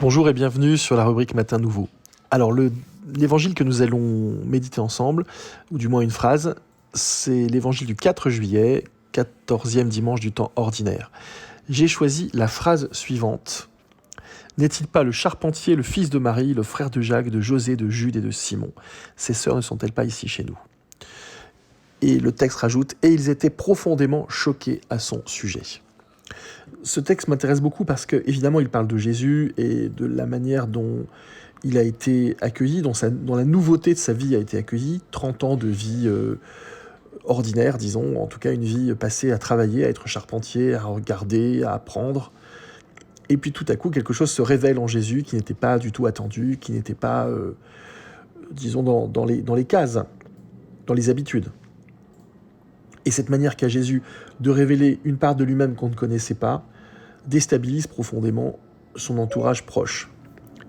Bonjour et bienvenue sur la rubrique Matin Nouveau. Alors l'évangile que nous allons méditer ensemble, ou du moins une phrase, c'est l'évangile du 4 juillet, 14e dimanche du temps ordinaire. J'ai choisi la phrase suivante. N'est-il pas le charpentier, le fils de Marie, le frère de Jacques, de José, de Jude et de Simon? Ses sœurs ne sont-elles pas ici chez nous? Et le texte rajoute « Et ils étaient profondément choqués à son sujet ». Ce texte m'intéresse beaucoup parce que, évidemment, il parle de Jésus et de la manière dont il a été accueilli, dont la nouveauté de sa vie a été accueillie. 30 ans de vie ordinaire, disons, en tout cas une vie passée à travailler, à être charpentier, à regarder, à apprendre. Et puis tout à coup, quelque chose se révèle en Jésus qui n'était pas du tout attendu, qui n'était pas, disons, dans les cases, dans les habitudes. Et cette manière qu'a Jésus de révéler une part de lui-même qu'on ne connaissait pas déstabilise profondément son entourage proche.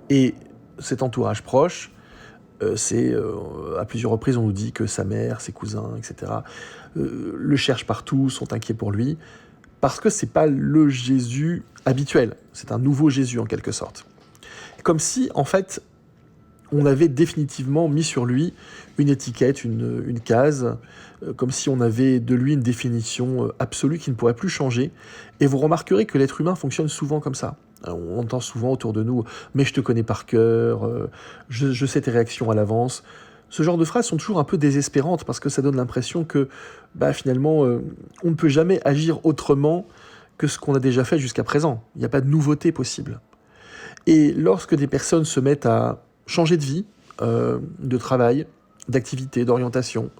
Et cet entourage proche, c'est à plusieurs reprises on nous dit que sa mère, ses cousins, etc. Le cherchent partout, sont inquiets pour lui, parce que c'est pas le Jésus habituel, c'est un nouveau Jésus en quelque sorte. Comme si en fait on avait définitivement mis sur lui une étiquette, une case, comme si on avait de lui une définition absolue qui ne pourrait plus changer. Et vous remarquerez que l'être humain fonctionne souvent comme ça. On entend souvent autour de nous « mais je te connais par cœur, je sais tes réactions à l'avance ». Ce genre de phrases sont toujours un peu désespérantes parce que ça donne l'impression que finalement on ne peut jamais agir autrement que ce qu'on a déjà fait jusqu'à présent. Il n'y a pas de nouveauté possible. Et lorsque des personnes se mettent à changer de vie, de travail, d'activité, d'orientation,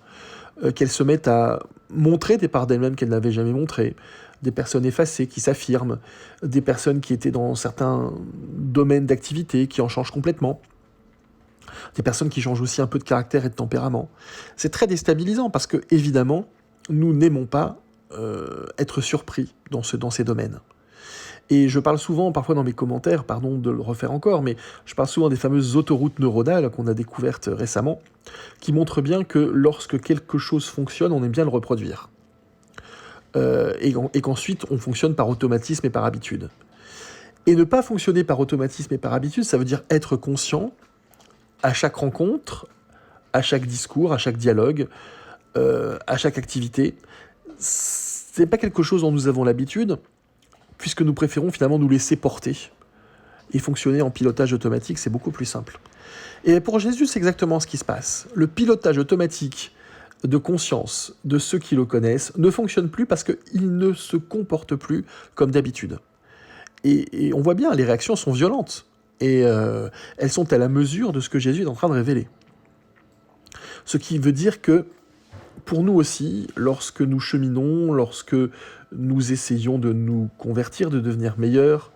qu'elles se mettent à montrer des parts d'elles-mêmes qu'elles n'avaient jamais montrées, des personnes effacées qui s'affirment, des personnes qui étaient dans certains domaines d'activité qui en changent complètement, des personnes qui changent aussi un peu de caractère et de tempérament. C'est très déstabilisant parce que, évidemment, nous n'aimons pas être surpris dans ces domaines. Et je parle souvent, parfois dans mes commentaires, pardon de le refaire encore, mais je parle souvent des fameuses autoroutes neuronales qu'on a découvertes récemment, qui montrent bien que lorsque quelque chose fonctionne, on aime bien le reproduire. Et qu'ensuite, on fonctionne par automatisme et par habitude. Et ne pas fonctionner par automatisme et par habitude, ça veut dire être conscient à chaque rencontre, à chaque discours, à chaque dialogue, à chaque activité. C'est pas quelque chose dont nous avons l'habitude, puisque nous préférons finalement nous laisser porter. Et fonctionner en pilotage automatique, c'est beaucoup plus simple. Et pour Jésus, c'est exactement ce qui se passe. Le pilotage automatique de conscience de ceux qui le connaissent ne fonctionne plus parce qu'il ne se comporte plus comme d'habitude. Et on voit bien, les réactions sont violentes. Et elles sont à la mesure de ce que Jésus est en train de révéler. Ce qui veut dire que, pour nous aussi, lorsque nous cheminons, lorsque nous essayons de nous convertir, de devenir meilleurs,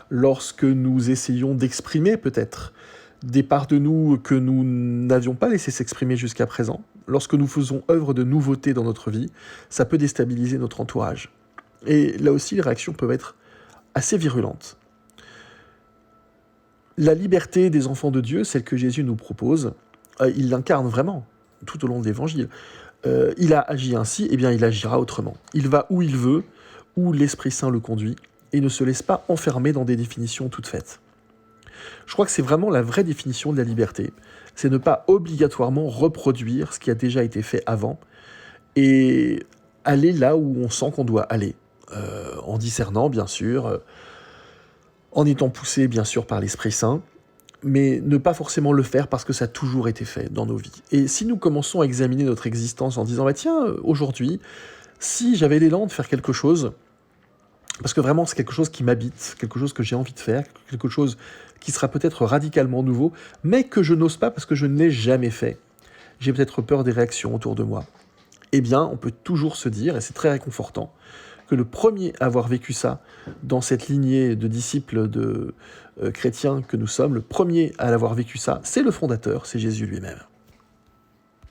lorsque nous essayons d'exprimer peut-être des parts de nous que nous n'avions pas laissé s'exprimer jusqu'à présent, lorsque nous faisons œuvre de nouveauté dans notre vie, ça peut déstabiliser notre entourage. Et là aussi, les réactions peuvent être assez virulentes. La liberté des enfants de Dieu, celle que Jésus nous propose, il l'incarne vraiment tout au long de l'Évangile. Il a agi ainsi, eh bien il agira autrement. Il va où il veut, où l'Esprit Saint le conduit, et ne se laisse pas enfermer dans des définitions toutes faites. Je crois que c'est vraiment la vraie définition de la liberté. C'est ne pas obligatoirement reproduire ce qui a déjà été fait avant, et aller là où on sent qu'on doit aller, en discernant bien sûr, en étant poussé bien sûr par l'Esprit Saint, mais ne pas forcément le faire parce que ça a toujours été fait dans nos vies. Et si nous commençons à examiner notre existence en disant « tiens, aujourd'hui, si j'avais l'élan de faire quelque chose, parce que vraiment c'est quelque chose qui m'habite, quelque chose que j'ai envie de faire, quelque chose qui sera peut-être radicalement nouveau, mais que je n'ose pas parce que je ne l'ai jamais fait, j'ai peut-être peur des réactions autour de moi », eh bien, on peut toujours se dire, et c'est très réconfortant, que le premier à avoir vécu ça dans cette lignée de disciples de chrétiens que nous sommes, le premier à l'avoir vécu ça, c'est le fondateur, c'est Jésus lui-même.